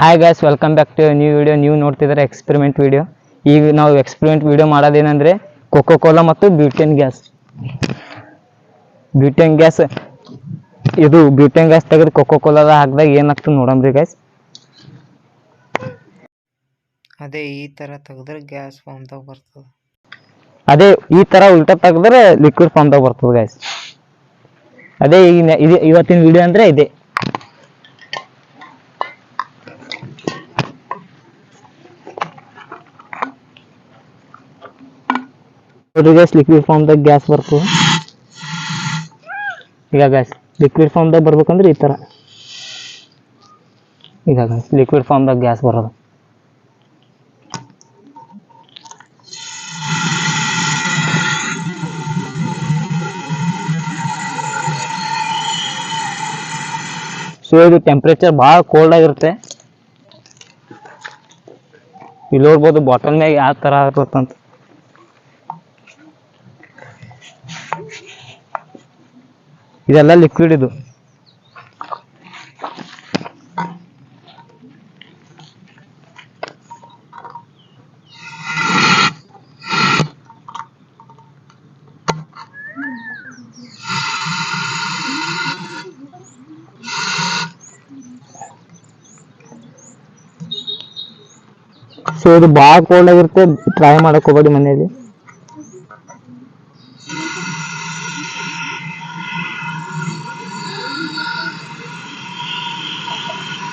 Hi guys, welcome back to new video. ನೀವು ನೋಡ್ತಿದ್ದಾರೆ experiment video. ಈಗ ನಾವು ಎಕ್ಸ್ಪೆರಿಮೆಂಟ್ ವಿಡಿಯೋ ಮಾಡೋದೇನೆಂದರೆ ಕೋಕಾಕೋಲಾ ಮತ್ತು ಬ್ಯೂಟೇನ್ ಗ್ಯಾಸ್. ಬ್ಯೂಟೇನ್ ಗ್ಯಾಸ್ ತೆಗೆದು ಕೋಕಾಕೋಲಾದ ಹಾಕಿದಾಗ ಏನಾಗ್ತದೆ ನೋಡಮ್ರಿ ಗೈಸ್. ಅದೇ ಈ ತರ ತೆಗೆದ್ರೆ ಗ್ಯಾಸ್ ಫಾರ್ಮ್ದಾಗ ಬರ್ತದೆ. ಅದೇ ಈ ತರ ಉಲ್ಟಾ ತೆಗೆದ್ರೆ ಲಿಕ್ವಿಡ್ ಫಾರ್ಮ್ದಾಗ ಬರ್ತದೆ ಗೈಸ್. ಅದೇ ಈಗ ಇವತ್ತಿನ ವಿಡಿಯೋ ಅಂದ್ರೆ ಇದೆ. ಲಿಕ್ವಿಡ್ ಫಾರ್ಮ್ದಾಗ ಗ್ಯಾಸ್ ಬರ್ತದೆ. ಈಗ ಗ್ಯಾಸ್ ಲಿಕ್ವಿಡ್ ಫಾರ್ಮ್ದಾಗ ಬರ್ಬೇಕಂದ್ರೆ ಈ ತರ. ಈಗ ಲಿಕ್ವಿಡ್ ಫಾರ್ಮ್ದಾಗ ಗ್ಯಾಸ್ ಬರೋದು. ಸೊ ಇದು ಟೆಂಪ್ರೇಚರ್ ಭಾಳ ಕೋಲ್ಡ್ ಆಗಿರುತ್ತೆ. ಇಲ್ಲಿ ನೋಡ್ಬೋದು ಬಾಟಲ್ ಮ್ಯಾಗ ಯಾವ ತರ ಇರುತ್ತಂತ. ಇದೆಲ್ಲ ಲಿಕ್ವಿಡ್ ಇದು. ಸೊ ಇದು ಭಾಳ ಕೋಲ್ಡ್ ಆಗಿರುತ್ತೆ, ಟ್ರೈ ಮಾಡಕ್ ಹೋಗ್ಬೇಡಿ ಮನೆಯಲ್ಲಿ.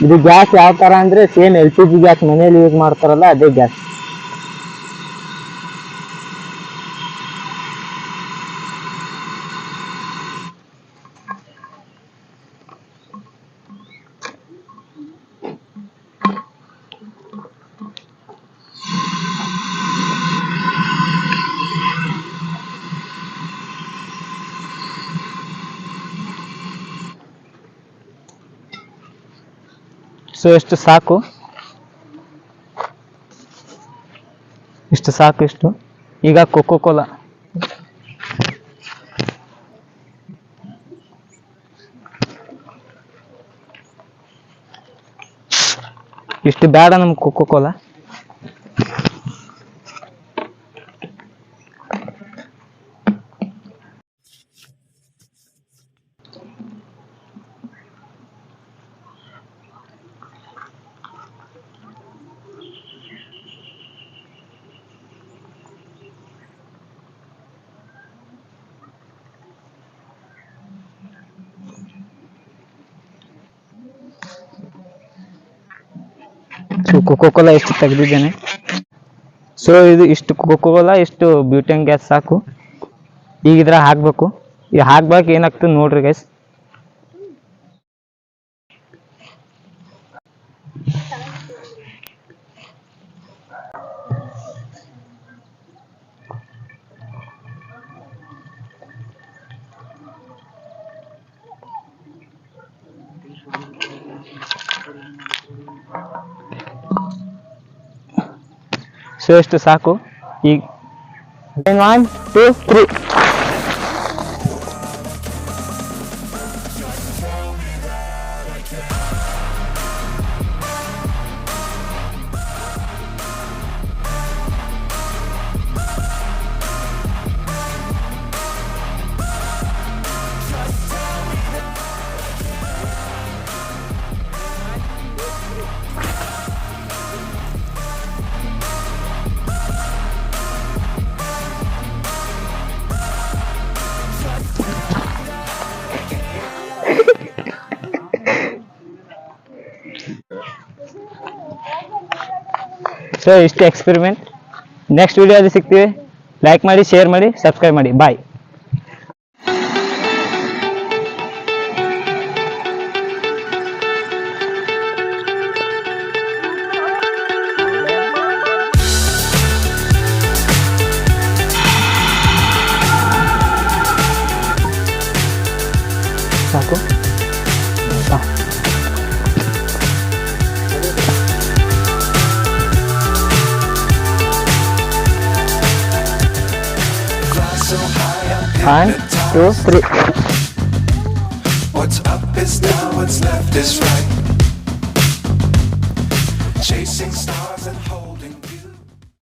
ಇದು ಗ್ಯಾಸ್ ಯಾವ ತರ ಅಂದ್ರೆ ಸೇಮ್ LPG ಗ್ಯಾಸ್ ಮನೆಯಲ್ಲಿ ಯೂಸ್ ಮಾಡ್ತಾರಲ್ಲ ಅದೇ ಗ್ಯಾಸ್. ಸೊ ಇಷ್ಟು ಸಾಕು, ಇಷ್ಟು. ಈಗ ಕೋಕಾಕೋಲಾ ಇಷ್ಟು ಬೇಡ ನಮ್ಗೆ ಕೋಕಾಕೋಲಾ. ಕೋಕಾಕೋಲಾ ಎಷ್ಟು ತೆಗೆದಿದ್ದೇನೆ. ಸೊ ಇದು ಇಷ್ಟು ಕೋಕಾಕೋಲಾ, ಇಷ್ಟು ಬ್ಯೂಟೇನ್ ಗ್ಯಾಸ್ ಸಾಕು. ಈಗ ಇದ್ರ ಹಾಕ್ಬೇಕು. ಈಗ ಹಾಕ್ಬೇಕು ಏನಾಗ್ತದೆ ನೋಡ್ರಿ ಗೈಸ್. ಸೊ ಎಷ್ಟು ಸಾಕು. ಈಗ 1 2 3 ಸೊ ಇಷ್ಟು ಎಕ್ಸ್ಪೆರಿಮೆಂಟ್. ನೆಕ್ಸ್ಟ್ ವಿಡಿಯೋದಲ್ಲಿ ಸಿಗ್ತೀವಿ. ಲೈಕ್ ಮಾಡಿ, ಶೇರ್ ಮಾಡಿ, ಸಬ್ಸ್ಕ್ರೈಬ್ ಮಾಡಿ. ಬಾಯ್. ಸಾಕು. One, two, three. What's up is down, what's left is right. chasing stars and hope.